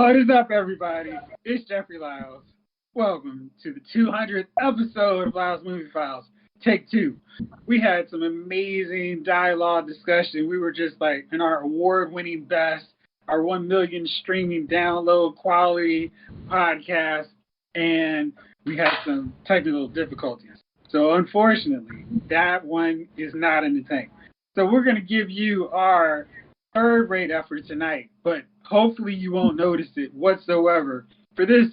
What is up, everybody? It's Jeffrey Lyles. Welcome to the 200th episode of Lyles Movie Files. Take two. We had some amazing dialogue discussion. We were just like in our award-winning best, our 1 million streaming download quality podcast, and we had some technical difficulties. So unfortunately, that one is not in the tank. So we're going to give you our third-rate effort tonight, but hopefully you won't notice it whatsoever for this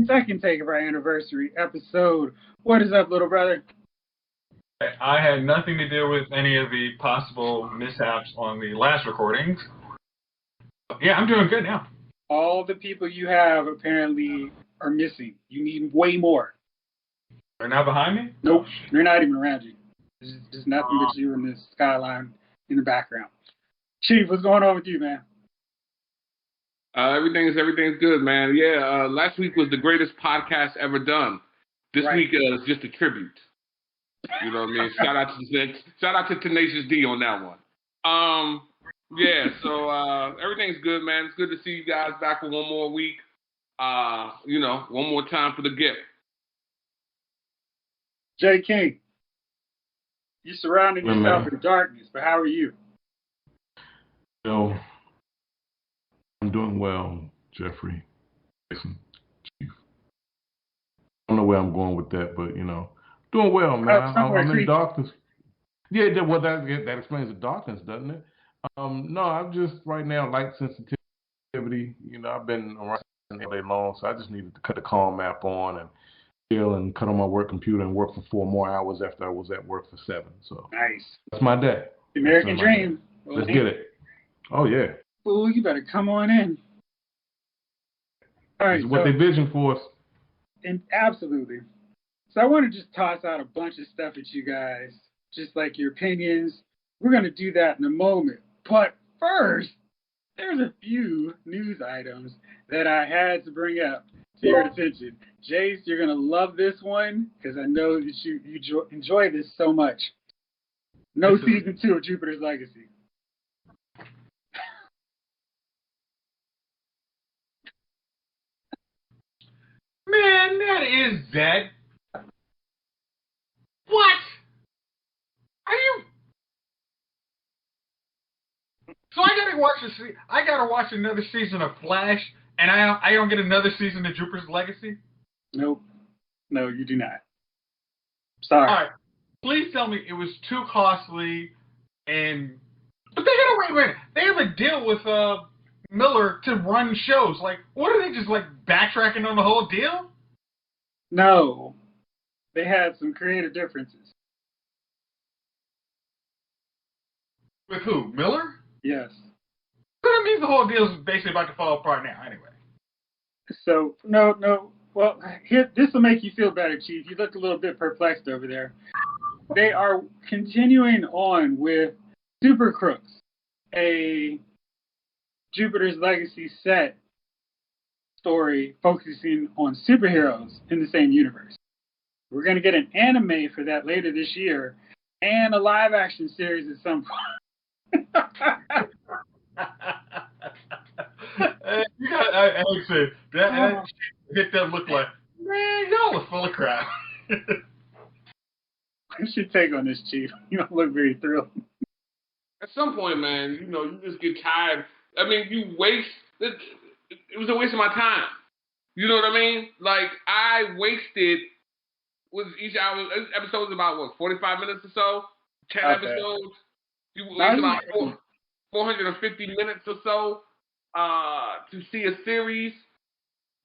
second take of our anniversary episode. What is up, little brother? I had nothing to do with any of the possible mishaps on the last recordings. Yeah, I'm doing good now. All the people you have apparently are missing. You need way more. They're not behind me? Nope, they're not even around you. There's just nothing but you in the skyline in the background. Chief, what's going on with you, man? Everything's good, man. Yeah, last week was the greatest podcast ever done. This week is just a tribute. You know what I mean? Shout out to Tenacious D on that one. Yeah, so everything's good, man. It's good to see you guys back for one more week. One more time for the gift. Jay King, you surrounded yourself in darkness, but how are you? I'm doing well, Jeffrey. Listen, Chief. I don't know where I'm going with that, but, doing well, man. I'm in darkness. Yeah, that explains the darkness, doesn't it? No, I'm just right now light sensitivity. I've been around all day long, so I just needed to cut the Calm app on and chill and cut on my work computer and work for 4 more hours after I was at work for 7. So nice. That's my day. American dream. Let's get it. Oh yeah. Ooh, you better come on in. All right. This is what they vision for us. And absolutely. So I want to just toss out a bunch of stuff at you guys, just like your opinions. We're going to do that in a moment. But first, there's a few news items that I had to bring up to your attention. Jace, you're going to love this one because I know that you enjoy this so much. No season 2 of Jupiter's Legacy. Man, that is dead. What? Are you? So I gotta watch another season of Flash, and I don't get another season of Jupiter's Legacy? Nope. No, you do not. Sorry. All right. Please tell me it was too costly, but they gotta wait. They have a deal with Miller to run shows. Like, what are they just like backtracking on the whole deal? No, they had some creative differences. With who? Miller? Yes. So that means the whole deal is basically about to fall apart now, anyway. So no. Well, here, this will make you feel better, Chief. You look a little bit perplexed over there. They are continuing on with Super Crooks, a Jupiter's Legacy set story focusing on superheroes in the same universe. We're going to get an anime for that later this year and a live action series at some point. I would say that hit that look like, man, y'all are full of crap. What's your take on this, Chief? You don't look very thrilled. At some point, man, you just get tired. I mean, you waste. It was a waste of my time. You know what I mean? Like, I wasted, each episode was about, 45 minutes or so? 10 episodes? You waste about 450 minutes or so to see a series,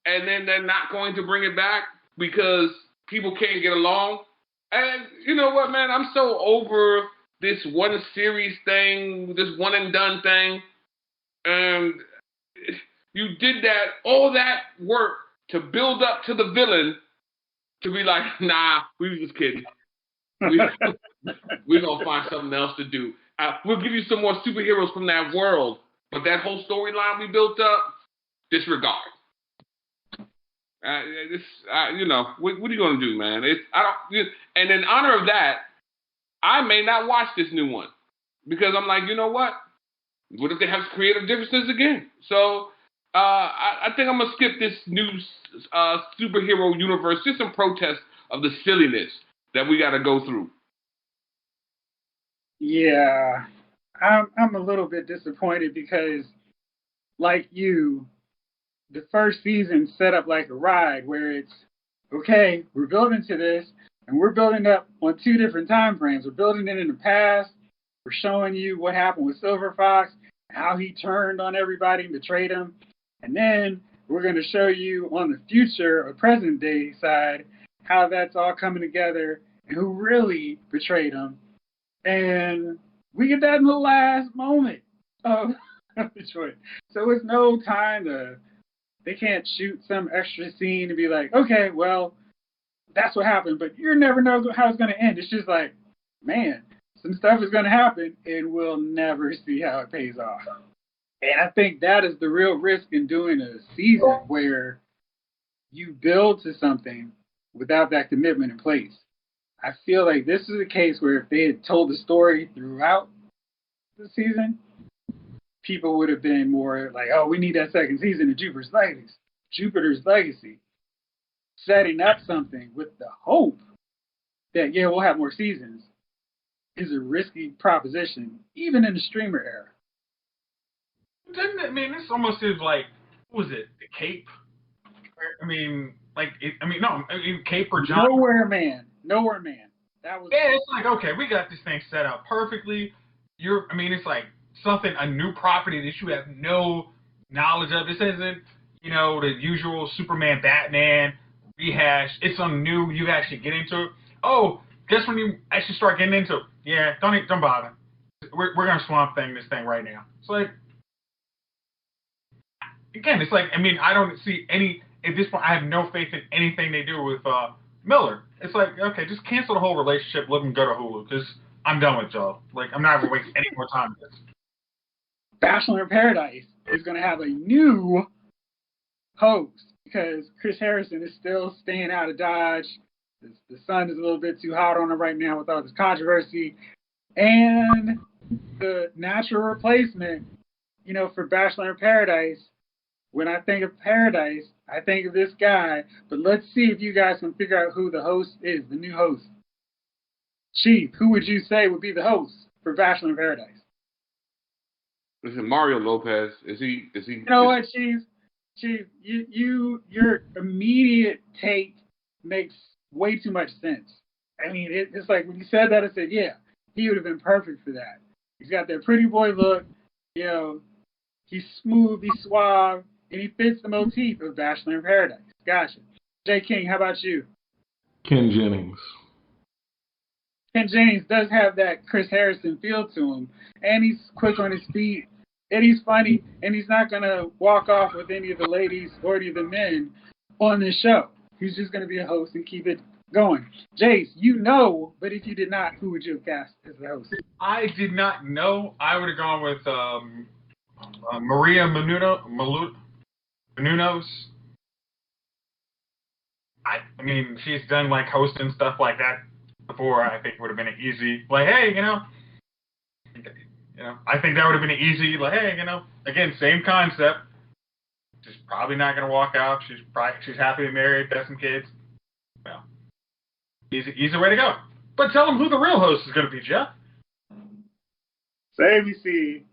and then they're not going to bring it back because people can't get along. And you know what, man? I'm so over this one series thing, this one and done thing. And you did all that work to build up to the villain to be like, nah, we were just kidding. We're going to find something else to do. We'll give you some more superheroes from that world. But that whole storyline we built up, disregard. What are you going to do, man? And in honor of that, I may not watch this new one because I'm like, you know what? What if they have creative differences again? So I think I'm gonna skip this new superhero universe just in protest of the silliness that we got to go through. Yeah, I'm a little bit disappointed because, like you, the first season set up like a ride where it's okay. We're building to this, and we're building up on two different time frames. We're building it in the past. We're showing you what happened with Silver Fox, how he turned on everybody and betrayed him. And then we're going to show you on the future or present day side how that's all coming together and who really betrayed him. And we get that in the last moment of Detroit. So it's no time they can't shoot some extra scene to be like, okay, well, that's what happened, but you never know how it's going to end. It's just like, man, some stuff is going to happen and we'll never see how it pays off. And I think that is the real risk in doing a season where you build to something without that commitment in place. I feel like this is a case where if they had told the story throughout the season, people would have been more like, oh, we need that second season of Jupiter's Legacy. Setting up something with the hope that, yeah, we'll have more seasons is a risky proposition, even in the streamer era. Didn't it, I mean, this almost is like, what was it, the Cape? I mean, Cape or John. Nowhere Man. That was. Yeah, it's like, okay, we got this thing set up perfectly. It's like something, a new property that you have no knowledge of. This isn't, the usual Superman, Batman rehash. It's something new. You actually get into it. Oh, guess when you actually start getting into it? Yeah, don't bother. We're gonna swamp this thing right now. It's like, again, it's like, I don't see any, at this point, I have no faith in anything they do with Miller. It's like, okay, just cancel the whole relationship, let him go to Hulu, because I'm done with y'all. Like, I'm not going to waste any more time with this. Bachelor in Paradise is going to have a new host, because Chris Harrison is still staying out of Dodge. The sun is a little bit too hot on him right now with all this controversy. And the natural replacement, for Bachelor in Paradise, when I think of Paradise, I think of this guy. But let's see if you guys can figure out who the host is, the new host. Chief, who would you say would be the host for Bachelor in Paradise? Is it Mario Lopez? Is he? You know what, Chief? Chief, your immediate take makes way too much sense. It's like when you said that, I said, yeah, he would have been perfect for that. He's got that pretty boy look, he's smooth, he's suave, and he fits the motif of Bachelor in Paradise. Gotcha. Jay King, how about you? Ken Jennings. Ken Jennings does have that Chris Harrison feel to him, and he's quick on his feet, and he's funny, and he's not going to walk off with any of the ladies or any of the men on this show. He's just going to be a host and keep it going. Jace, but if you did not, who would you have cast as the host? I did not know. I would have gone with Maria Menounos. She's done like hosting stuff like that before. I think would have been an easy, like, hey, I think that would have been an easy, like, hey, again, same concept. She's probably not gonna walk out. She's happily married, got some kids. Well, easy way to go. But tell them who the real host is gonna be, Jeff. So ABC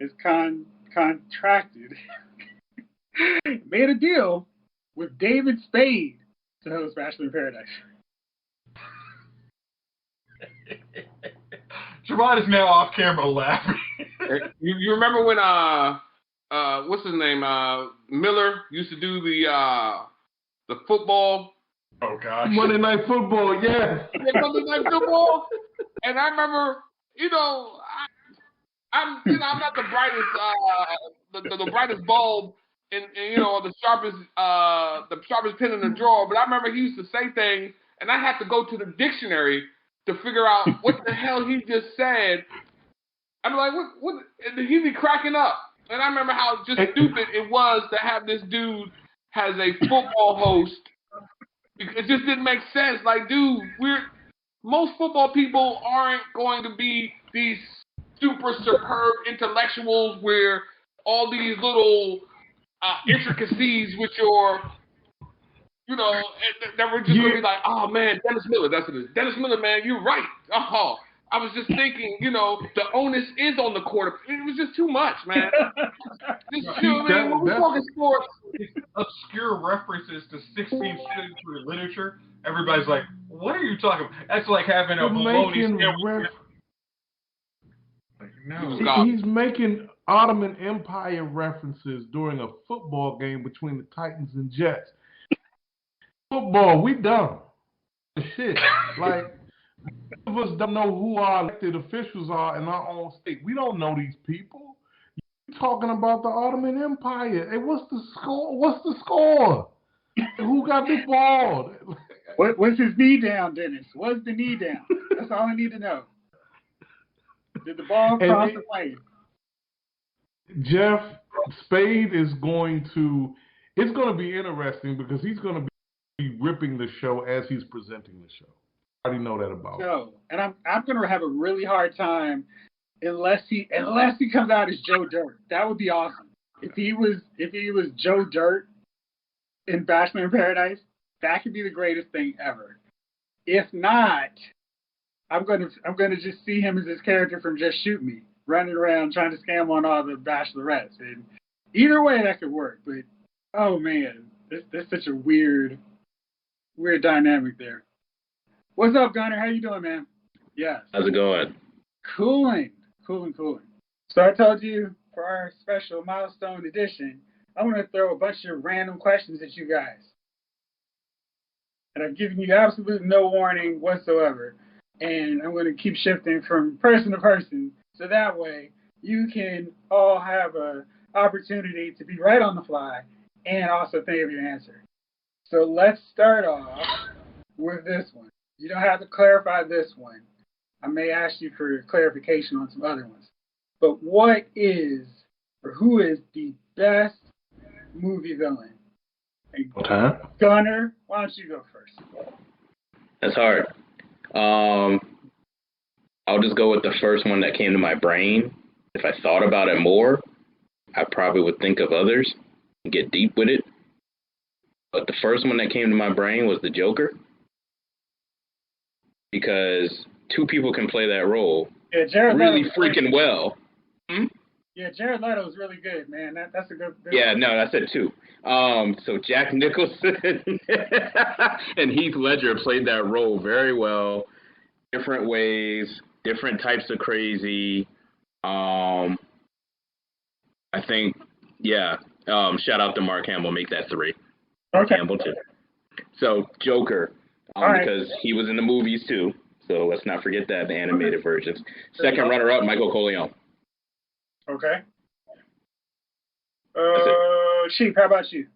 is contracted, made a deal with David Spade to host Bachelor in Paradise. Javon is now off camera laughing. You remember when what's his name, Miller used to do the football? Oh gosh, Monday Night Football, yes. Monday Night Football, and I remember, I'm not the brightest the brightest bulb in the sharpest pin in the drawer, but I remember he used to say things, and I had to go to the dictionary to figure out what the hell he just said. I'm like, what? And he'd be cracking up, and I remember how just stupid it was to have this dude as a football host. It just didn't make sense. Like, dude, most football people aren't going to be these super superb intellectuals where all these little intricacies with your, that were just gonna be like, oh man, Dennis Miller, that's what it is. Dennis Miller, man, you're right. Oh, I was just thinking, the onus is on the quarterback. It was just too much, man. When we talking sports, obscure references to 16th century literature, everybody's like, what are you talking about? That's like having a bologna sandwich. No. He's making Ottoman Empire references during a football game between the Titans and Jets. Football, we dumb. Shit. Like, most of us don't know who our elected officials are in our own state. We don't know these people. You're talking about the Ottoman Empire. Hey, what's the score? Who got the ball? What's his knee down, Dennis? What's the knee down? That's all I need to know. Did the ball cross the plane? Jeff Spade is going to. It's going to be interesting because he's going to be ripping the show as he's presenting the show. I already know that about him. No, and I'm going to have a really hard time unless he comes out as Joe Dirt. That would be awesome. If he was Joe Dirt in Bachelor in Paradise, that could be the greatest thing ever. If not, I'm going to just see him as his character from Just Shoot Me, running around trying to scam on all the bachelorettes. And either way, that could work. But oh man, that's such a weird dynamic there. What's up, Gunner? How you doing, man? Yes. How's it going? Cooling. So I told you for our special Milestone edition, I'm going to throw a bunch of random questions at you guys. And I've given you absolute no warning whatsoever. And I'm going to keep shifting from person to person. So that way you can all have an opportunity to be right on the fly and also think of your answer. So let's start off with this one. You don't have to clarify this one. I may ask you for clarification on some other ones. But what is, or who is the best movie villain? Okay. Gunner, why don't you go first? That's hard. I'll just go with the first one that came to my brain. If I thought about it more, I probably would think of others and get deep with it. But the first one that came to my brain was the Joker. Because two people can play that role really freaking well. Yeah, Jared Leto's really good, man. That's a good yeah, no, I said two. So Jack Nicholson and Heath Ledger played that role very well. Different ways, different types of crazy. I think, yeah. Shout out to Mark Hamill. Make that 3. Mark Hamill too. So Joker, because he was in the movies too. So let's not forget that, the animated versions. Second runner-up, Michael Corleone. Okay. Chief, how about you?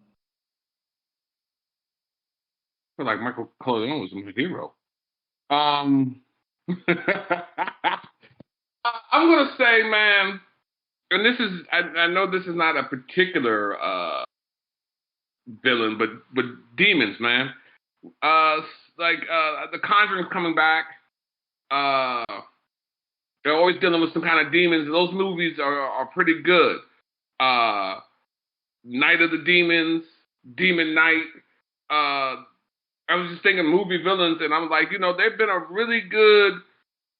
I feel like Michael Corleone was my hero. I'm gonna say, man, and this is, I know this is not a particular villain, but demons, man. The Conjuring's coming back. They're always dealing with some kind of demons. Those movies are pretty good. Night of the Demons, Demon Night. I was just thinking movie villains, and I was like, they've been a really good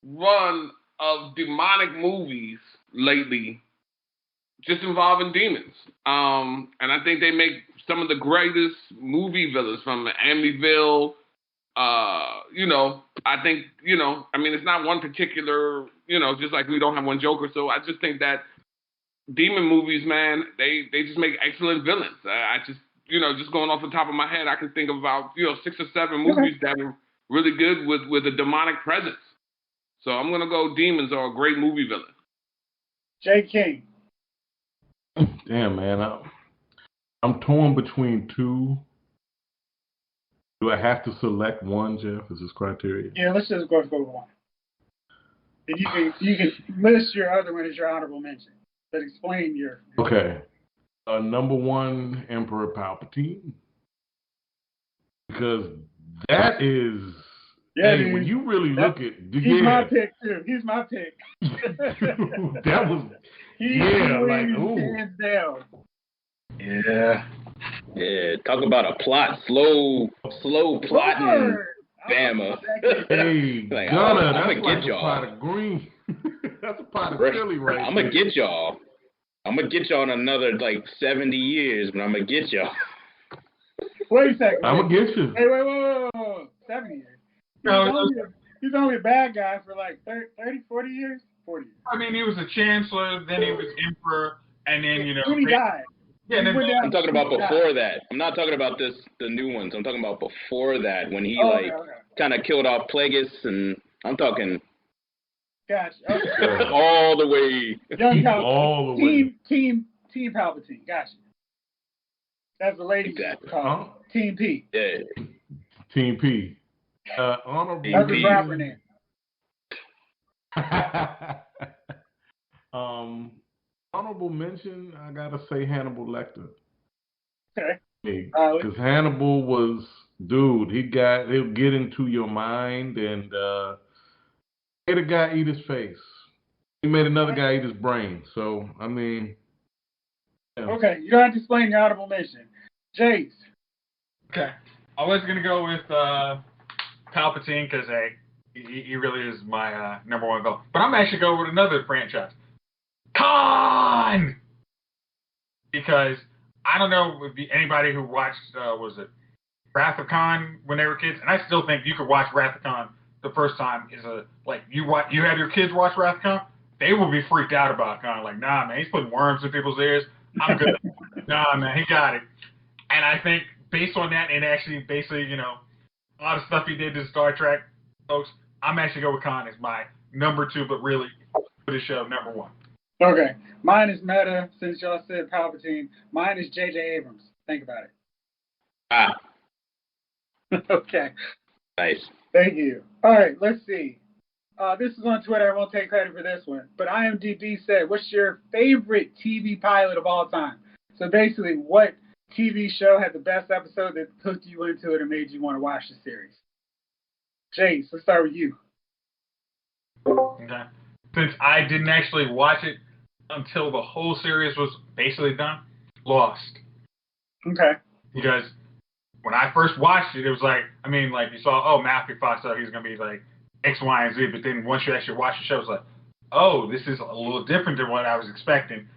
run of demonic movies lately, just involving demons. And I think they make some of the greatest movie villains, from Amityville. I think, it's not one particular, just like we don't have one Joker. So I just think that demon movies, man, they just make excellent villains. I just, just going off the top of my head, I can think of about, 6 or 7 movies that are really good with a demonic presence. So I'm going to go demons are a great movie villain. Jay King. Damn, man. I'm torn between two. Do I have to select one, Jeff? Is this criteria? Yeah, let's just go for one. And you can list your other one as your honorable mention, but explain your. Okay. Number 1, Emperor Palpatine. Because that is. Yeah, hey, when you really look at. He's my pick, too. He's my pick. That was. Hands down. Yeah. Yeah, talk about a plot, slow plotting Bama. Hey, like, Gunner, I'm that's gonna like get a y'all. pot of green. That's a pot of chili right I'm there. gonna get y'all. I'm gonna get y'all in another like 70 years, but I'm gonna get y'all. Wait a second. I'm gonna get you. Hey, wait. 70 years. He's only a bad guy for like 30, 40 years? 40 years. I mean, he was a chancellor, then he was emperor, and then, When he died. Yeah, I'm talking about before that. I'm not talking about the new ones. I'm talking about before that when he kind of killed off Plagueis, and I'm talking. Gotcha. Okay. all the way. Young Palpatine. All the way. Team Palpatine. Gotcha. That's the lady called Team P. Yeah. Team P. Honorable. That's his rapper name. Honorable mention, I gotta say Hannibal Lecter. Okay. Because Hannibal was, dude, he'll get into your mind and made a guy eat his face. He made another guy eat his brain. So, I mean. Yeah. Okay, you don't have to explain your honorable mention. Jace. Okay. I was going to go with Palpatine because, he really is my number one goal. But I'm actually going with another franchise. Khan! Because I don't know if anybody who watched, was it Wrath of Khan when they were kids? And I still think you could watch Wrath of Khan the first time. You have your kids watch Wrath of Khan, they will be freaked out about Khan. Like, nah, man, he's putting worms in people's ears. I'm good. Nah, man, he got it. And I think based on that and actually basically, a lot of stuff he did to Star Trek, folks, I'm actually going with Khan as my number 2, but really for the show, number 1. Okay. Mine is meta, since y'all said Palpatine. Mine is J.J. Abrams. Think about it. Okay. Nice. Thank you. All right, let's see. This is on Twitter. I won't take credit for this one. But IMDb said, what's your favorite TV pilot of all time? So basically, what TV show had the best episode that hooked you into it and made you want to watch the series? Jace, let's start with you. Okay. Since I didn't actually watch it until the whole series was basically done, Lost. Okay. Because when I first watched it, it was like, you saw, Matthew Fox, he's going to be like X, Y, and Z. But then once you actually watch the show, it's like, oh, this is a little different than what I was expecting.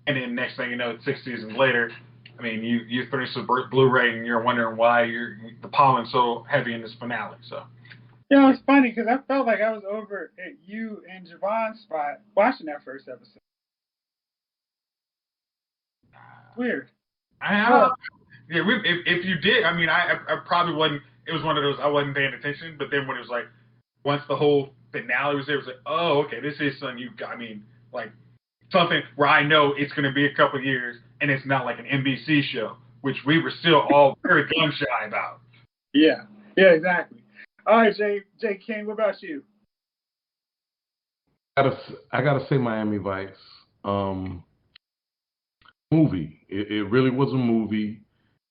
And then next thing you know, 6 seasons later, you finish the Blu-ray and you're wondering why the pollen's so heavy in this finale. So. Yeah, it's funny because I felt like I was over at you and Javon's spot watching that first episode. Weird. If you did, I probably wasn't. It was one of those I wasn't paying attention. But then when it was like, once the whole finale was there, it was like, oh, okay, this is something something where I know it's going to be a couple of years, and it's not like an NBC show, which we were still all very gun shy about. Yeah, exactly. All right, J. King, what about you? I gotta say Miami Vice. Movie. It really was a movie.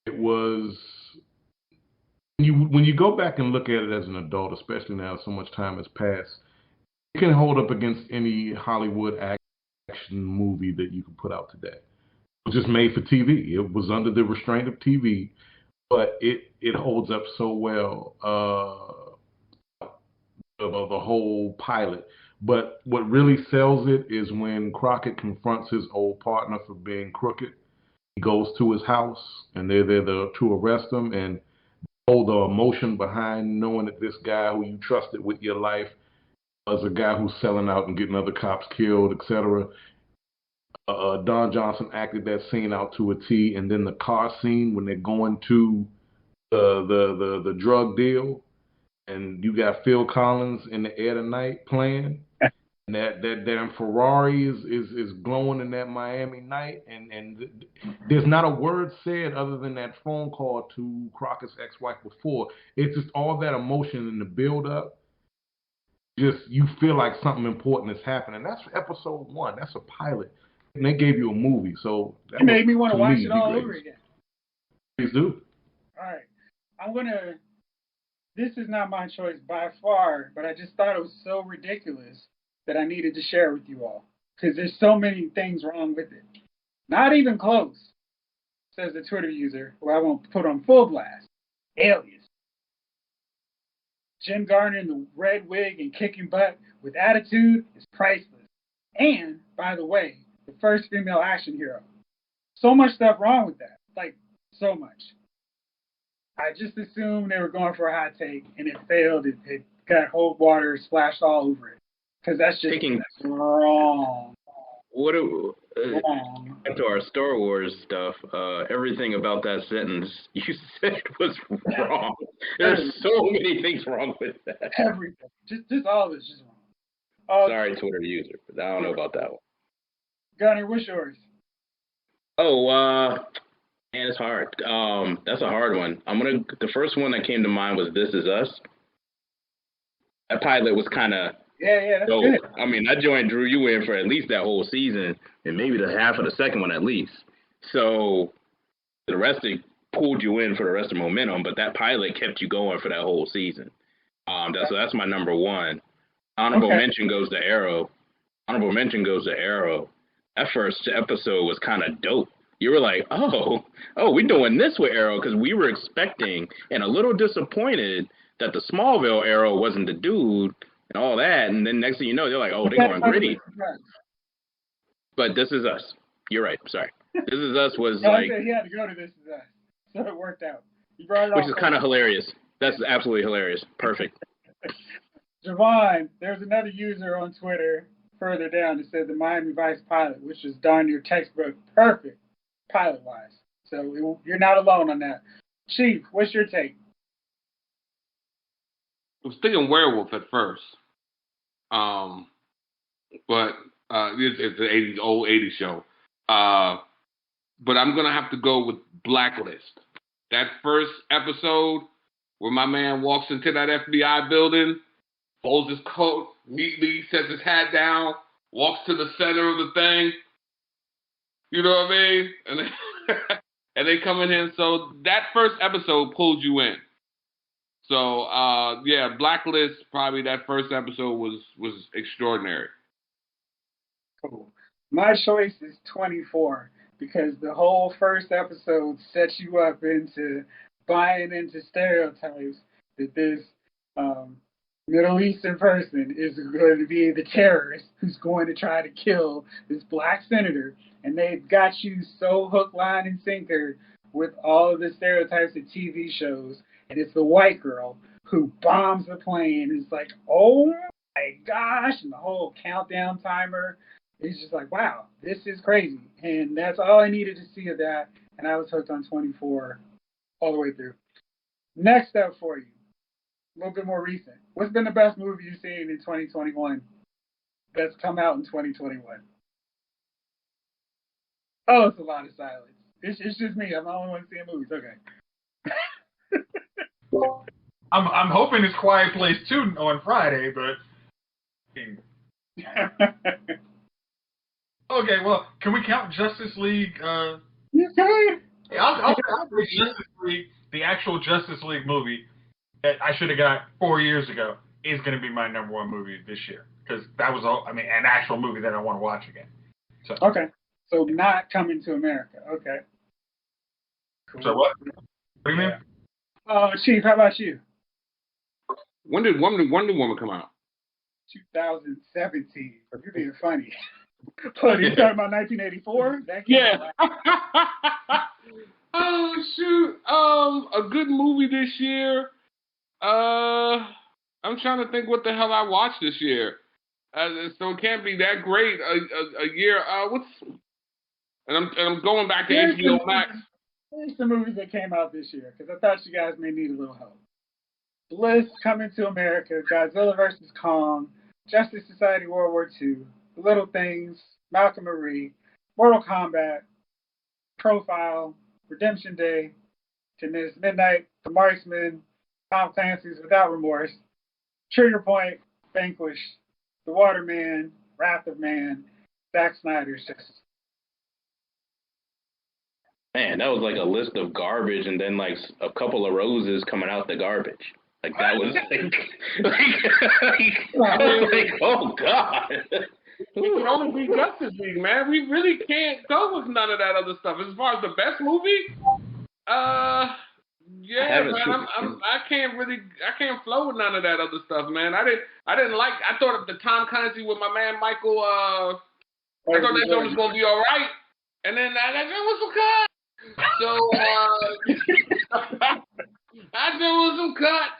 It was when you go back and look at it as an adult, especially now so much time has passed, it can hold up against any Hollywood action movie that you can put out today. It was just made for TV. It was under the restraint of TV, but it holds up so well. The whole pilot. But what really sells it is when Crockett confronts his old partner for being crooked. He goes to his house, and they're there to arrest him, and all the emotion behind knowing that this guy who you trusted with your life was a guy who's selling out and getting other cops killed, etc. Don Johnson acted that scene out to a T, and then the car scene when they're going to the drug deal, and you got Phil Collins in the air tonight playing. And that damn Ferrari is glowing in that Miami night, and there's not a word said other than that phone call to Crockett's ex-wife before. It's just all that emotion in the build-up. Just you feel like something important is happening. That's episode 1. That's a pilot, and they gave you a movie. So it made me want to watch it all over again. Please do. All right, This is not my choice by far, but I just thought it was so ridiculous that I needed to share with you all because there's so many things wrong with it. Not even close. says the Twitter user, who I won't put on full blast, alias. Jim Garner in the red wig and kicking butt with attitude is priceless. And, by the way, the first female action hero. So much stuff wrong with that. Like, so much. I just assumed they were going for a hot take, and it failed. It got whole water splashed all over it. Because that's just wrong. What to our Star Wars stuff, everything about that sentence you said was wrong. There's so many things wrong with that. Everything. Just all of it's just wrong. Sorry, Twitter user, but I don't know about that one. Gunner, what's yours? Oh, man, it's hard. That's a hard one. The first one that came to mind was This Is Us. That pilot was kind of that's good. I mean, that joint drew you in for at least that whole season, and maybe the half of the second one at least. So the rest it pulled you in for the rest of the momentum, but that pilot kept you going for that whole season. So that's my number one. Honorable mention goes to Arrow. That first episode was kind of dope. You were like, oh, we're doing this with Arrow, because we were expecting and a little disappointed that the Smallville Arrow wasn't the dude and all that. And then next thing you know, they're like, oh, they're going gritty. But This Is Us. You're right. Sorry. This Is Us was like... He had to go to This Is Us. So it worked out. You brought it which is kind of hilarious. That's absolutely hilarious. Perfect. Javon, there's another user on Twitter further down that said the Miami Vice pilot, which is darn near textbook perfect pilot-wise. So you're not alone on that. Chief, what's your take? I was thinking Werewolf at first. But it's an old 80s show. But I'm going to have to go with Blacklist. That first episode where my man walks into that FBI building, folds his coat neatly, sets his hat down, walks to the center of the thing. You know what I mean? And they come in here. So that first episode pulled you in. So, Blacklist, probably that first episode was extraordinary. Cool. My choice is 24 because the whole first episode sets you up into buying into stereotypes that this Middle Eastern person is going to be the terrorist who's going to try to kill this black senator. And they've got you so hook, line, and sinker with all of the stereotypes of TV shows. And it's the white girl who bombs the plane. It's like, oh my gosh. And the whole countdown timer is just like, wow, this is crazy. And that's all I needed to see of that. And I was hooked on 24 all the way through. Next up for you, a little bit more recent. What's been the best movie you've seen in 2021 that's come out in 2021? Oh, it's a lot of silence. It's just me. I'm the only one seeing movies. Okay. I'm hoping it's Quiet Place 2 on Friday, but... Okay, well, can we count Justice League? You can. Yeah, I'll say Justice League, the actual Justice League movie that I should have got 4 years ago, is going to be my number one movie this year. Because that was, an actual movie that I want to watch again. So. Okay. So not Coming to America. Okay. Cool. So what? What do you mean? Chief, how about you? When did Wonder Woman come out? 2017. You're being funny. What, you talking about 1984? Yeah. Oh, shoot. A good movie this year. I'm trying to think what the hell I watched this year. So it can't be that great a year. And I'm going back to HBO Max. Here's some movies that came out this year, because I thought you guys may need a little help. Bliss, Coming to America, Godzilla vs. Kong, Justice Society World War II, The Little Things, Malcolm and Marie, Mortal Kombat, Profile, Redemption Day, 10 Minutes to Midnight, The Marksman, Tom Clancy's Without Remorse, Trigger Point, Vanquish, The Waterman, Wrath of Man, Zack Snyder's Justice. Man, that was like a list of garbage and then like a couple of roses coming out the garbage. Like that was I was like, oh God. Ooh, would only be Justice League, man. We really can't go with none of that other stuff. As far as the best movie, yeah, man. I can't flow with none of that other stuff, man. I thought of the Tom Clancy with my man Michael. I thought that joint was gonna be all right, and then that joint was some cut. So that joint was some cut.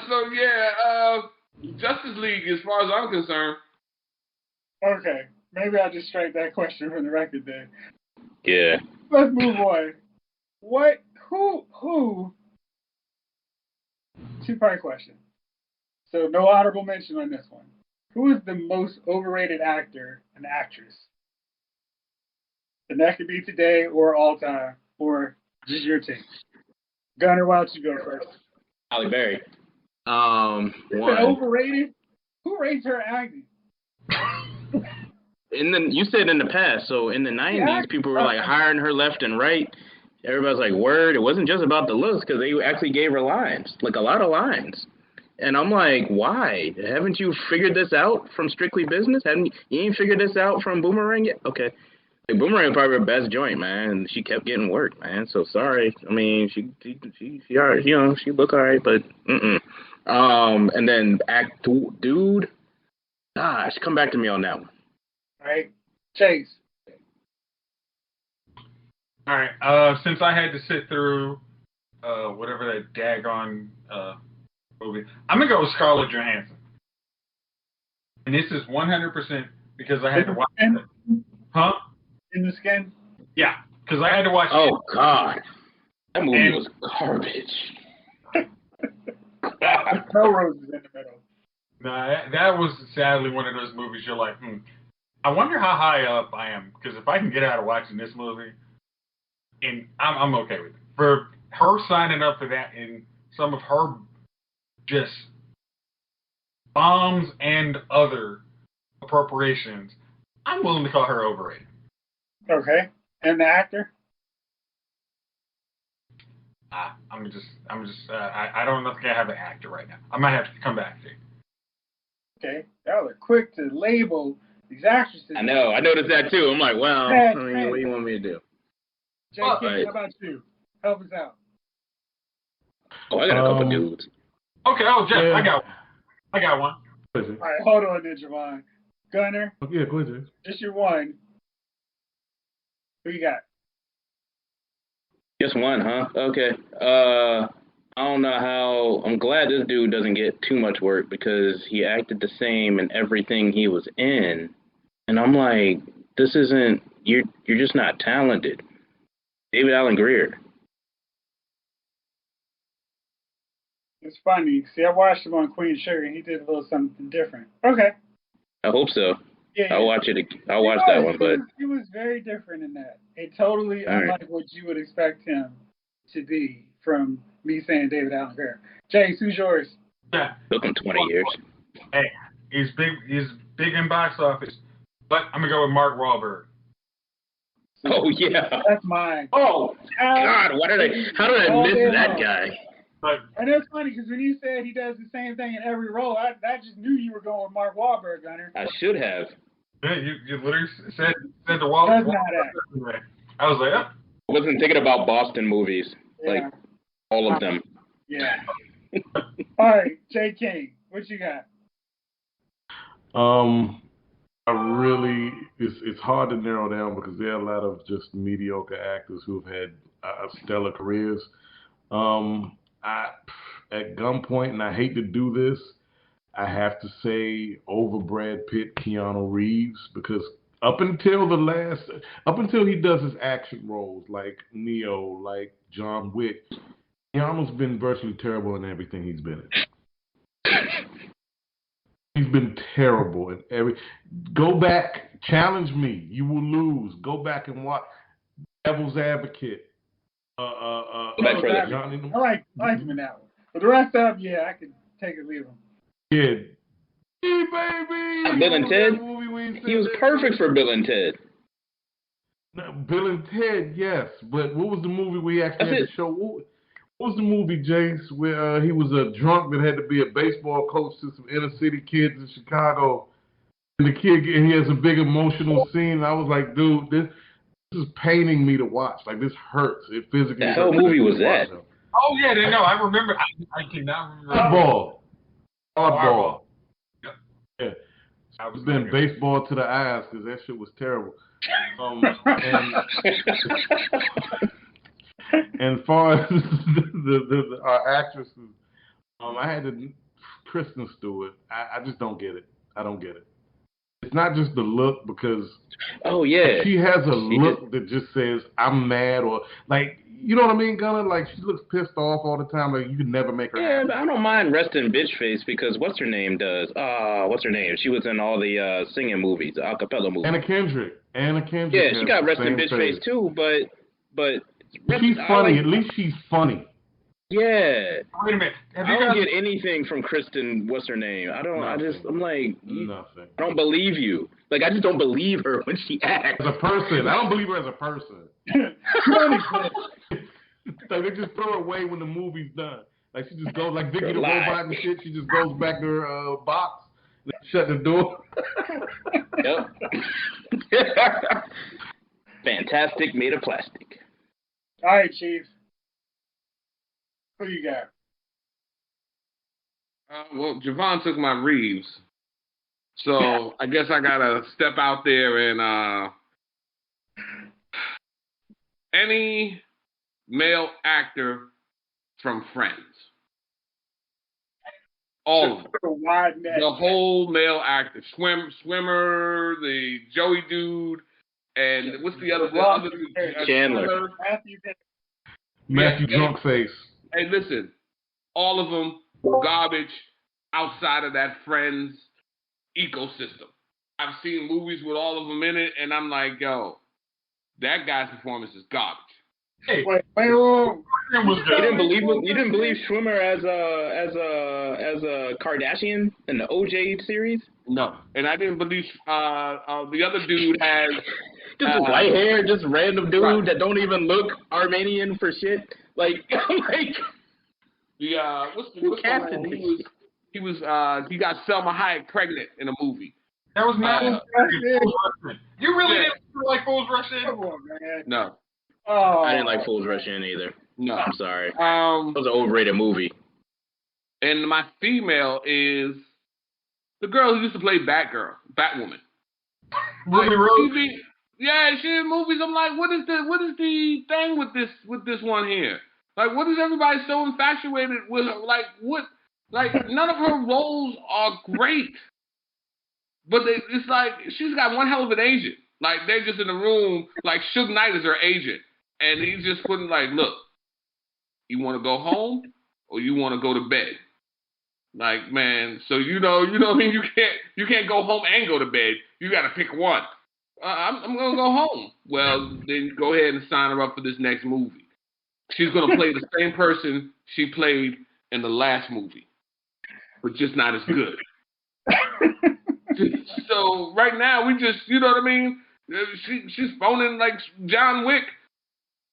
So yeah, Justice League, as far as I'm concerned. Okay, maybe I'll just strike that question from the record then. Yeah. Let's move on. Who? Two-part question. So no honorable mention on this one. Who is the most overrated actor and actress? And that could be today or all time, or just your take. Gunner, why don't you go first? Halle Berry. Overrated? Who rates her acting? You said in the past, so in the 90s, people were like hiring her left and right. Everybody's like, word. It wasn't just about the looks, because they actually gave her lines, like a lot of lines. And I'm like, why? Haven't you figured this out from Strictly Business? You ain't figured this out from Boomerang yet? Okay. Like, Boomerang was probably her best joint, man. And she kept getting work, man. So sorry. I mean, she alright, she look alright, but and then dude, gosh, come back to me on that one. All right, Chase. All right. Since I had to sit through whatever that daggone movie, I'm gonna go with Scarlett Johansson, and this is 100% because I had to watch it. Huh? In the Skin? Yeah, because I had to watch. Oh God, that movie was garbage. Melrose is in the middle. Nah, that was sadly one of those movies you're like, I wonder how high up I am, because if I can get out of watching this movie, and I'm okay with it. For her signing up for that and some of her just bombs and other appropriations, I'm willing to call her overrated. Okay. And the actor? I don't know if I have an actor right now. I might have to come back to you. Okay. Y'all are quick to label these actresses. I know. I noticed that too. I'm like, well, what do you want me to do? JK, how about you? Help us out. Oh, I got a couple dudes. Okay. Oh, Jeff, yeah. I got one. All right, hold on there, Javon. Gunner. Yeah, go ahead, Jeff. Just your one. Who you got? Just one, huh? Okay. I don't know how. I'm glad this dude doesn't get too much work because he acted the same in everything he was in, and I'm like, this isn't. You're just not talented. David Alan Grier. It's funny. See, I watched him on Queen Sugar, and he did a little something different. Okay. I hope so. Yeah, I'll watch it. I'll watch that one, but he was very different in that. It totally unlike what you would expect him to be from me saying David Alan Grier. Jace, who's yours? Yeah. Took him 20 years. Hey, he's big in box office, but I'm gonna go with Mark Wahlberg. Oh yeah. That's mine. Oh God, how did I miss that guy? And it's funny because when you said he does the same thing in every role, I just knew you were going with Mark Wahlberg, Gunner. I should have. Yeah, you literally said the Wahlberg. I was like, I wasn't thinking about Boston movies, like all of them. Yeah. All right, J. King, what you got? It's hard to narrow down because there are a lot of just mediocre actors who've had stellar careers. At gunpoint, and I hate to do this, I have to say over Brad Pitt, Keanu Reeves, because up until he does his action roles like Neo, like John Wick, Keanu's been virtually terrible in everything he's been in. He's been terrible in every. Go back, challenge me. You will lose. Go back and watch Devil's Advocate. I like him in that one. But the rest of them, I can take it, leave him. Yeah. Hey, baby. Bill and Ted. He was perfect for Bill and Ted. No, Bill and Ted, yes. But what was the movie we actually had to show? What was the movie, Jace, where he was a drunk that had to be a baseball coach to some inner city kids in Chicago? And the kid, and he has a big emotional scene. And I was like, dude, this is paining me to watch. Like, this hurts. It physically hurts. The hell movie was that? Oh, yeah, no, I remember. I cannot remember. Hardball. Yep. Yeah. It's been baseball to the ass because that shit was terrible. And as far as our actresses, I had to Kristen Stewart. I just don't get it. I don't get it. It's not just the look because she has a look that just says I'm mad or like you know what I mean, Gunner? Like she looks pissed off all the time. Like you could never make her happy. But I don't mind resting bitch face because what's her name does? What's her name? She was in all the singing movies, the acapella movies. Anna Kendrick. Yeah, she got resting bitch face too, but she's funny. At least she's funny. Yeah. Wait a minute. I don't get anything from Kristen. What's her name? I'm like, nothing. I don't believe you. Like, I just don't believe her when she acts. As a person. I don't believe her as a person. Like, they just throw her away when the movie's done. Like, she just goes, like Vicky the Robot and shit, she just goes back to her box and shut the door. Yep. Fantastic, made of plastic. All right, Chief. Who you got? Well, Javon took my Reeves. So I guess I got to step out there and any male actor from Friends. All of them. The whole male actor. Swimmer, the Joey dude, and what's the other dude? Chandler. Matthew Drunkface. Hey, listen, all of them garbage outside of that Friends ecosystem. I've seen movies with all of them in it, and I'm like, yo, that guy's performance is garbage. Hey, wait. You didn't believe Schwimmer as a Kardashian in the OJ series? No, and I didn't believe the other dude has just white hair, just random dude that don't even look Armenian for shit. Like, I'm like, what's the name? He got Selma Hayek pregnant in a movie. That was not. You really didn't like Fools Rush In? Come on, man. No. Oh. I didn't like Fools Rush In either. No, I'm sorry. It was an overrated movie. And my female is the girl who used to play Batwoman. Ruby Rose. Yeah, she in movies. I'm like, what is the thing with this one here? Like, what is everybody so infatuated with her? Like, what? Like, none of her roles are great. But it's like, she's got one hell of an agent. Like, they're just in the room, like, Suge Knight is her agent. And he's just putting, like, look, you want to go home or you want to go to bed? Like, man, so you know what I mean? You can't go home and go to bed. You got to pick one. I'm going to go home. Well, then go ahead and sign her up for this next movie. She's going to play the same person she played in the last movie, but just not as good. So right now, we just, you know what I mean? She's phoning like John Wick.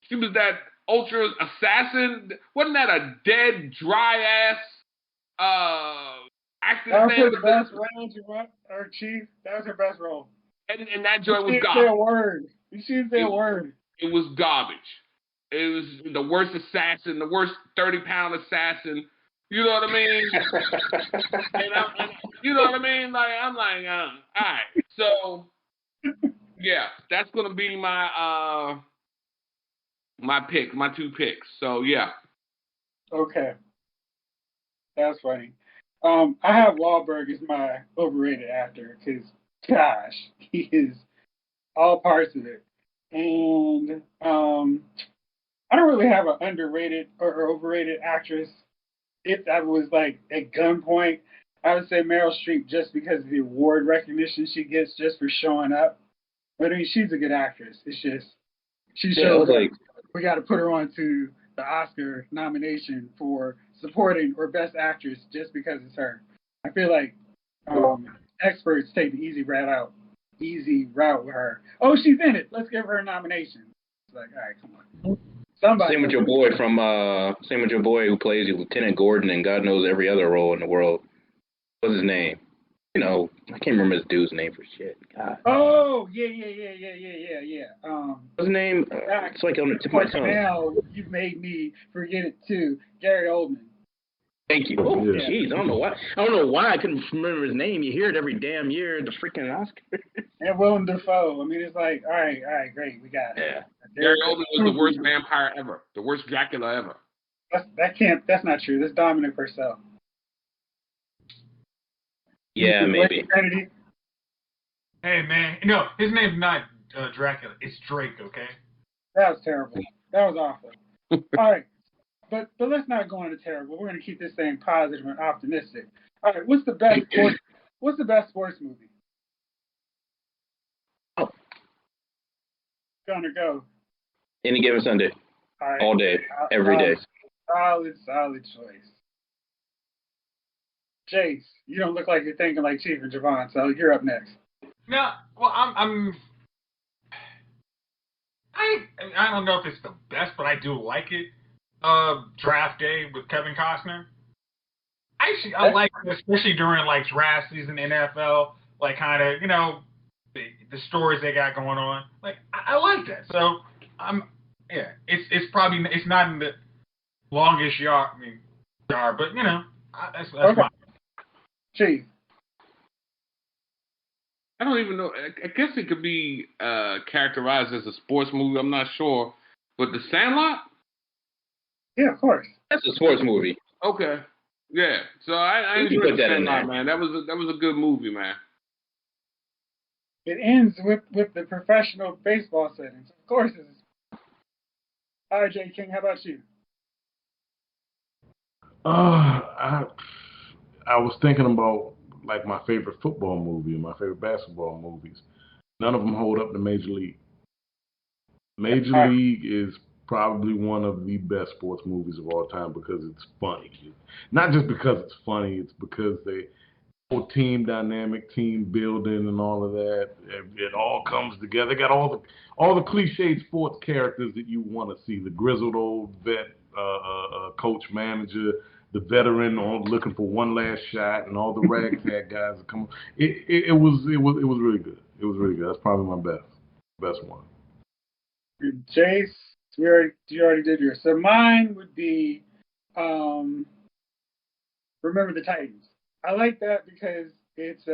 She was that ultra assassin. Wasn't that a dead, dry-ass actress? That was her best role, her Chief. That was her best role. And that joint was garbage. You shouldn't say a word. It was garbage. It was the worst assassin, the worst 30-pound assassin. You know what I mean? You know what I mean? Like, I'm like, all right. So, yeah, that's going to be my my two picks. So, yeah. Okay. That's funny. I have Wahlberg as my overrated actor because, gosh, he is all parts of it. And I don't really have an underrated or overrated actress. If I was like at gunpoint, I would say Meryl Streep just because of the award recognition she gets just for showing up. But I mean, she's a good actress. It's just she shows up. We got to put her on to the Oscar nomination for supporting or best actress just because it's her. I feel like experts take the easy route with her. Oh, she's in it. Let's give her a nomination. It's like, all right, come on. Same with your boy who plays Lieutenant Gordon and God knows every other role in the world. What's his name? I can't remember his dude's name for shit. God. Oh, yeah. What's his name? It's like on the tip of my tongue. Now you've made me forget it too. Gary Oldman. Thank you. Oh, jeez, I don't know why I couldn't remember his name. You hear it every damn year at the freaking Oscar. And Willem Dafoe. I mean, it's like, all right, great, we got it. Yeah. Gary Oldman was the worst vampire ever, the worst Dracula ever. That's not true. That's Dominic Purcell. Yeah, maybe. Hey, man. No, his name's not Dracula. It's Drake, okay? That was terrible. That was awful. All right. But let's not go into terrible. We're going to keep this thing positive and optimistic. All right. What's the best sports movie? Oh. Gonna go. Any given Sunday. All right. All day. Every day. Solid choice. Jace, you don't look like you're thinking like Chief and Javon, so you're up next. No, well, I don't know if it's the best, but I do like it. Draft Day with Kevin Costner. Actually, I like it, especially during like draft season, NFL, like kind of the stories they got going on. Like I like that. So it's not in the longest yard, but that's okay. my. Chief. I don't even know. I guess it could be characterized as a sports movie. I'm not sure. But The Sandlot? Yeah, of course. That's a sports movie. Okay. Yeah. So I enjoyed The Sandlot, man. That was a good movie, man. It ends with the professional baseball settings. Of course it is. All right, J. King, how about you? I was thinking about like my favorite football movie and my favorite basketball movies. None of them hold up to Major League. Major League is probably one of the best sports movies of all time because it's funny. Not just because it's funny, it's because they whole team dynamic, team building, and all of that. It all comes together. They got all the cliched sports characters that you want to see. The grizzled old vet, coach, manager, the veteran looking for one last shot, and all the ragtag guys that come. It was really good. It was really good. That's probably my best one. Jace, you already did yours. So mine would be Remember the Titans. I like that because it's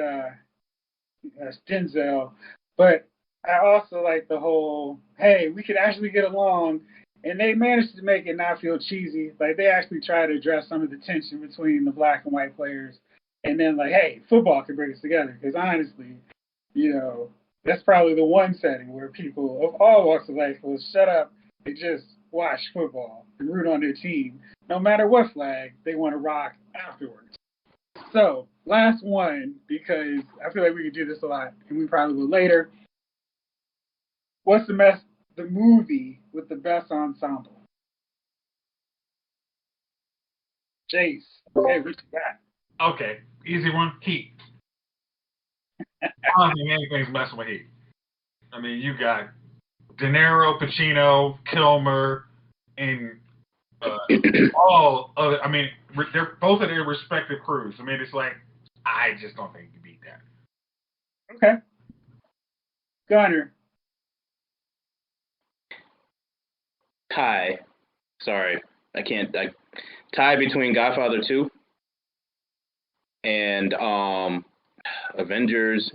Denzel, but I also like the whole, hey, we could actually get along. And they managed to make it not feel cheesy. Like, they actually try to address some of the tension between the black and white players. And then, like, hey, football can bring us together. Because honestly, that's probably the one setting where people of all walks of life will shut up and just watch football and root on their team. No matter what flag they want to rock afterwards. So, last one, because I feel like we could do this a lot, and we probably will later. What's the movie with the best ensemble? Jace, hey, what you got? Okay, easy one. Heat. I don't think anything's messing with Heat. I mean, you got De Niro, Pacino, Kilmer, and all other. I mean, they're both of their respective crews. I mean, it's like I just don't think you can beat that. Okay, Gunner. Tie. Sorry, I can't. Tie between Godfather 2 and Avengers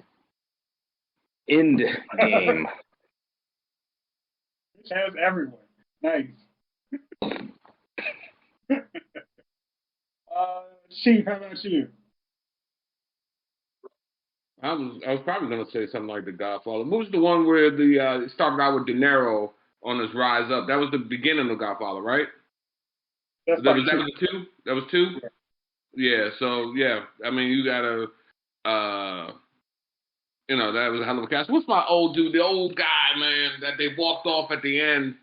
Endgame. Has everyone. Nice. Chief, how about you? I was probably gonna say something like The Godfather. What was the one where it started out with De Niro on his rise up? That was the beginning of Godfather, right? That was the two? That was two? Yeah, so yeah. I mean, you gotta that was a hell of a cast. What's my old dude, the old guy, man, that they walked off at the end?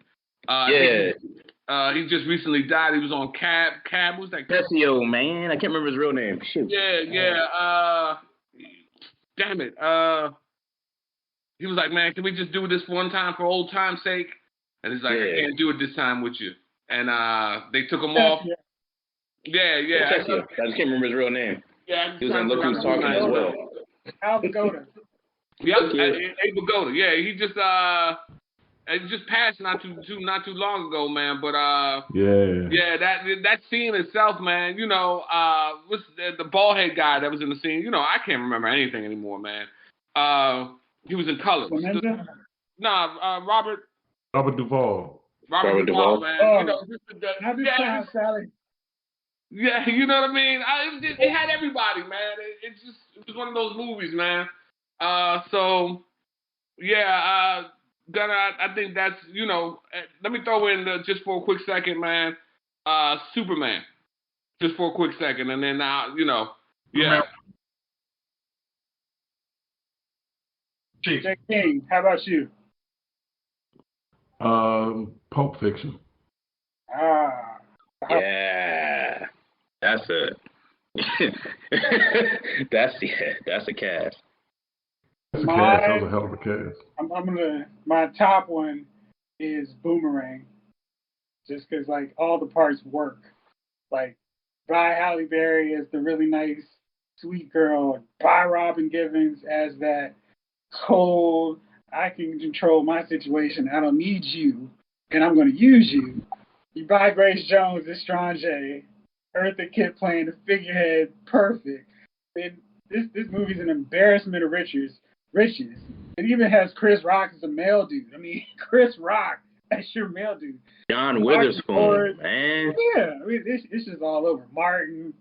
He just recently died. He was on Cab. Who's that? Tessio, man. I can't remember his real name. Shoot. Yeah. Damn it. He was like, man, can we just do this one time for old time's sake? And he's like, I can't do it this time with you. And they took him off. Yeah. Tessio. I just can't remember his real name. Yeah. He was in Look Who's Talking as well. Al Pagoda. Yep, Abel Goda. Yeah, he just passed not too long ago, man. But yeah, that scene itself, man. You know, what's the bald head guy that was in the scene? You know, I can't remember anything anymore, man. He was in Colors. Robert Duvall. Robert Duvall, man. You know, Sally. Yeah, you know what I mean. It had everybody, man. It was one of those movies, man. So yeah, Gunnar, I think that's, you know. Let me throw in just for a quick second, man. Superman, just for a quick second, and then you know, yeah. Chief King, how about you? Pulp Fiction. Yeah, that's it. that's a cast. That's a cast. That was a hell of a cast. My top one is Boomerang, just because like all the parts work. Like by Halle Berry as the really nice, sweet girl, and by Robin Givens as that cold, I can control my situation. I don't need you, and I'm going to use you. You buy Grace Jones as Strange, Eartha Kitt playing the figurehead, perfect. And this movie's an embarrassment of riches. It even has Chris Rock as a male dude. I mean, Chris Rock as your male dude. John Witherspoon, man. Yeah, I mean, it's just all over. Martin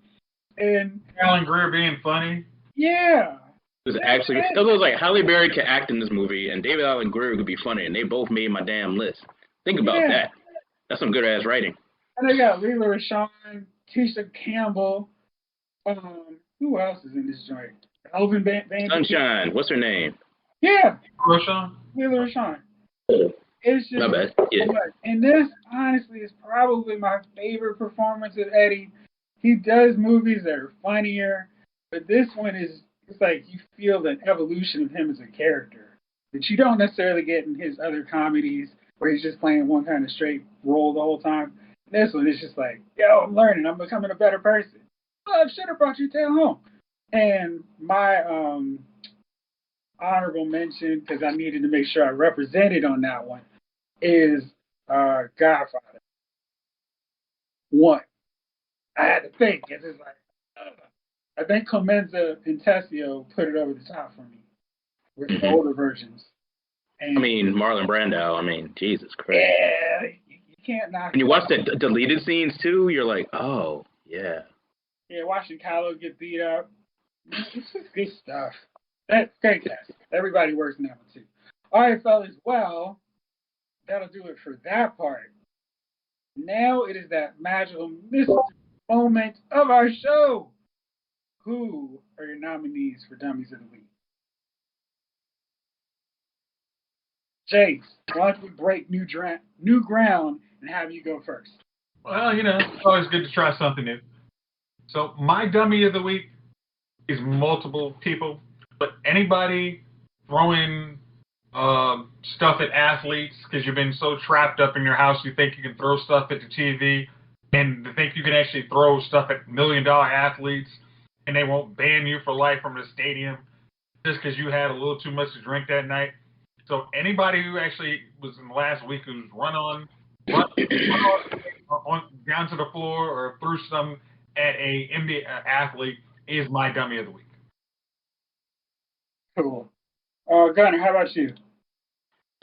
and Alan Greer being funny. Yeah. It was like Halle Berry could act in this movie, and David Alan Grier could be funny, and they both made my damn list. Think about that. That's some good ass writing. And they got Leela Rashawn, Tisha Campbell. Who else is in this joint? Elvin Van Sunshine. What's her name? Yeah. Rashawn. Leela Rashawn. It's just not bad. Yeah. And this honestly is probably my favorite performance of Eddie. He does movies that are funnier, but this one is. It's like you feel the evolution of him as a character that you don't necessarily get in his other comedies where he's just playing one kind of straight role the whole time. This one is just like, yo, I'm learning. I'm becoming a better person. Oh, I should have brought you tail home. And my honorable mention, because I needed to make sure I represented on that one, is Godfather 1. I had to think. It's just like, I think Clemenza and Tessio put it over the top for me with the older versions. And, I mean, Marlon Brando. I mean, Jesus Christ. Yeah, you can't knock. And you watch the deleted scenes too. You're like, oh yeah. Yeah, watching Kylo get beat up. It's just good stuff. That's great cast. Everybody works in that one too. All right, fellas. Well, that'll do it for that part. Now it is that magical, mystical moment of our show. Who are your nominees for Dummies of the Week? Jace, why don't we break new ground and have you go first? Well, you know, it's always good to try something new. So my dummy of the week is multiple people, but anybody throwing stuff at athletes because you've been so trapped up in your house you think you can throw stuff at the TV and think you can actually throw stuff at $1 million athletes and they won't ban you for life from the stadium just because you had a little too much to drink that night. So anybody who actually was in the last week who's run on down to the floor or threw some at a NBA athlete is my dummy of the week. Cool. Gunnar, how about you?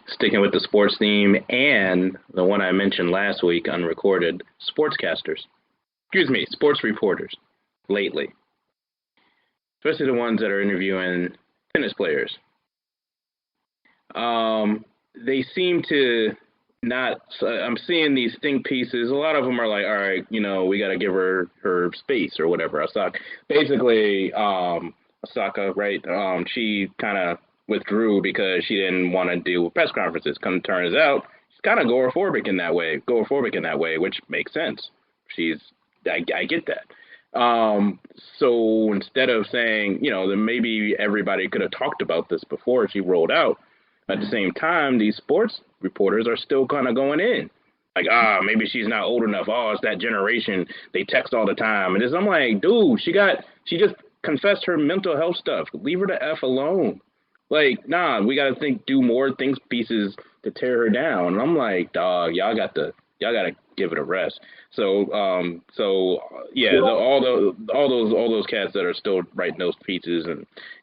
Sticking with the sports theme and the one I mentioned last week, unrecorded, sportscasters. Excuse me, sports reporters lately. Especially the ones that are interviewing tennis players. They seem to not, I'm seeing these think pieces. A lot of them are like, all right, you know, we got to give her space or whatever. Basically, Osaka, right? She kind of withdrew because she didn't want to deal with press conferences. Turns out, she's kind of agoraphobic in that way, which makes sense. I get that. So instead of saying, you know, then maybe everybody could have talked about this before she rolled out. At the same time, these sports reporters are still kind of going in. Like, maybe she's not old enough. Oh, it's that generation. They text all the time. And I'm like, dude, she just confessed her mental health stuff. Leave her the F alone. Like, nah, we got to do more think pieces to tear her down. And I'm like, dog, y'all got to give it a rest. So, yeah, all those cats that are still writing those pieces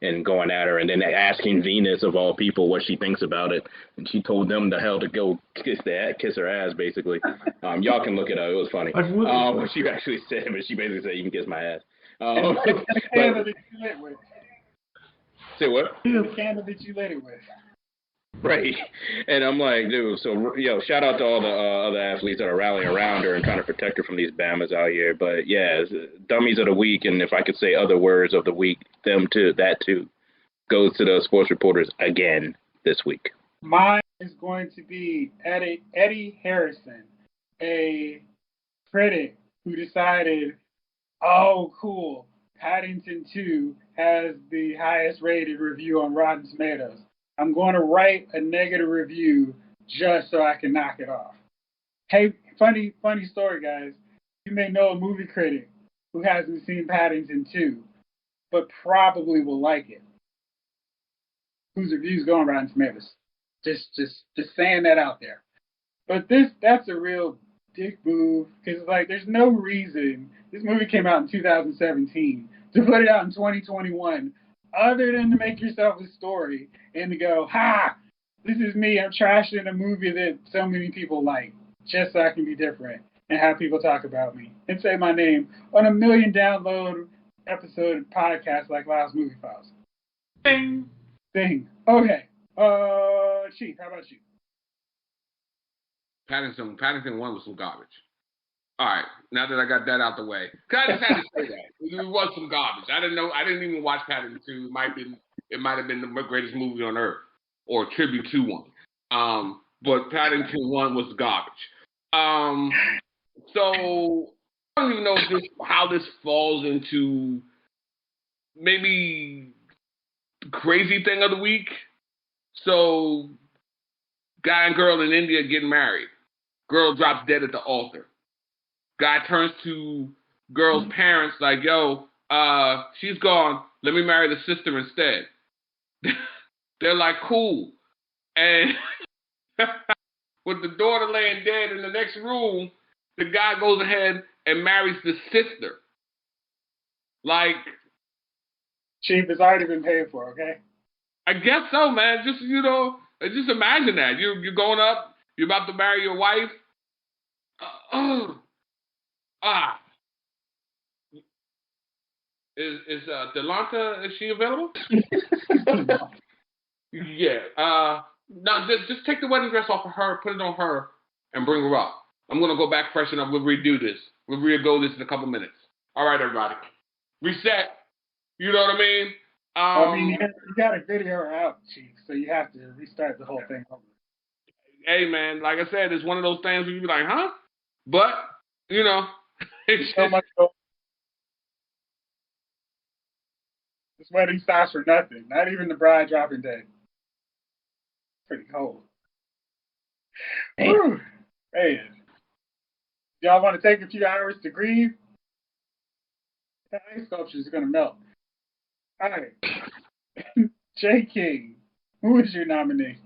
and going at her, and then asking Venus of all people what she thinks about it, and she told them the hell to go kiss her ass, basically. Y'all can look it up. It was funny. What she actually said, but she basically said, "You can kiss my ass." Say what? The candle that you lit it with. Right. And I'm like, dude, so, shout out to all the other athletes that are rallying around her and trying to protect her from these Bamas out here. But, yeah, dummies of the week, and if I could say other words of the week, them too, that too, goes to the sports reporters again this week. Mine is going to be Eddie Harrison, a critic who decided, oh, cool, Paddington 2 has the highest rated review on Rotten Tomatoes. I'm going to write a negative review just so I can knock it off. Hey, funny story, guys. You may know a movie critic who hasn't seen Paddington 2, but probably will like it. Whose review's going Rotten Tomatoes? Just saying that out there. But that's a real dick move, because there's no reason. This movie came out in 2017. To put it out in 2021, other than to make yourself a story and to go, ha, this is me, I'm trashing a movie that so many people like, just so I can be different and have people talk about me and say my name on a 1 million download episode podcast like Last Movie Files. Ding. Okay. Chief, how about you? Paddington 1 was some garbage. All right, now that I got that out the way, because I just had to say that it was some garbage. I didn't even watch Paddington 2. It might have been the greatest movie on earth, or a tribute to one. But Paddington 1 was garbage. So I don't even know how this falls into maybe crazy thing of the week. So, guy and girl in India getting married. Girl drops dead at the altar. Guy turns to girl's parents like, yo, she's gone. Let me marry the sister instead. They're like, cool. And with the daughter laying dead in the next room, the guy goes ahead and marries the sister. Like, Chief, it's already been paid for, okay? I guess so, man. Just imagine that. You're going up, you're about to marry your wife. Is Delonta, is she available? Yeah. No, just take the wedding dress off of her, put it on her, and bring her up. I'm gonna go back, freshen up. We'll redo this. We'll re-go this in a couple minutes. All right, everybody. Reset. You know what I mean? You got to video her out, Chief, so you have to restart the whole thing over. Hey, man, like I said, it's one of those things where you be like, huh? But, it's so much. This wedding stops for nothing. Not even the bride dropping day. Pretty cold. Hey, y'all want to take a few hours to grieve? The ice sculpture is going to melt. All right. J. King, who is your nominee?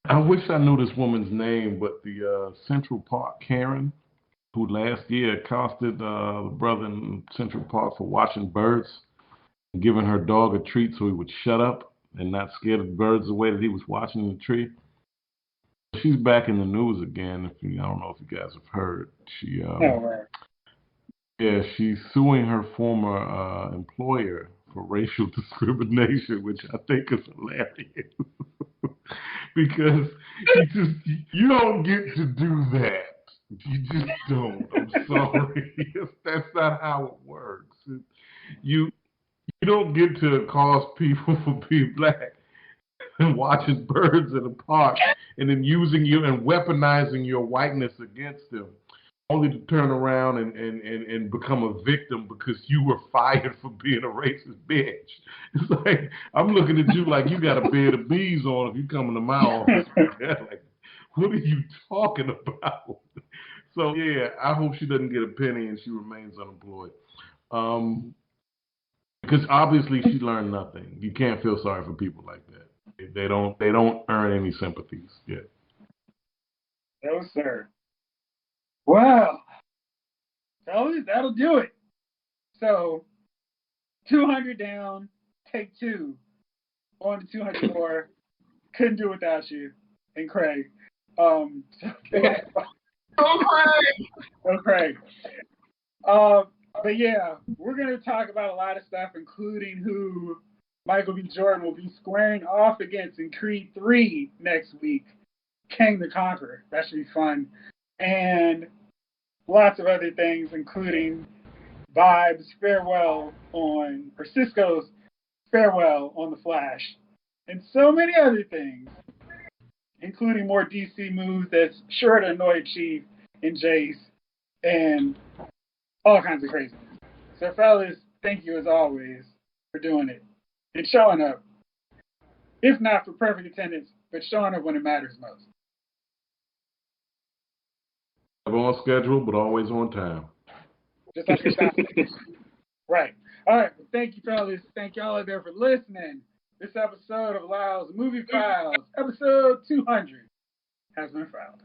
I wish I knew this woman's name, but the Central Park Karen, who last year accosted the brother in Central Park for watching birds and giving her dog a treat so he would shut up and not scare the birds away that he was watching in the tree. She's back in the news again. I don't know if you guys have heard. She's suing her former employer for racial discrimination, which I think is hilarious. Because you don't get to do that. You just don't. I'm sorry. That's not how it works. You don't get to cause people for being black and watching birds in a park and then using you and weaponizing your whiteness against them, only to turn around and become a victim because you were fired for being a racist bitch. It's like, I'm looking at you like you got a bed of bees on if you come into my office. Like, what are you talking about? So yeah, I hope she doesn't get a penny and she remains unemployed. Because obviously she learned nothing. You can't feel sorry for people like that. They don't earn any sympathies yet. No, sir. Well, fellas, that'll do it. So, 200 down, take 2. On to 200 more. Couldn't do without you. And Craig. Oh, Craig! Oh, Craig. But yeah, we're going to talk about a lot of stuff, including who Michael B. Jordan will be squaring off against in Creed 3 next week. King the Conqueror. That should be fun. And lots of other things, including Cisco's farewell on The Flash. And so many other things, including more DC moves that's sure to annoy Chief and Jace and all kinds of craziness. So, fellas, thank you as always for doing it and showing up. If not for perfect attendance, but showing up when it matters most. Never on schedule, but always on time. Just like your time. Right. All right. Well, thank you, fellas. Thank y'all out there for listening. This episode of Lyle's Movie Files, episode 200, has been filed.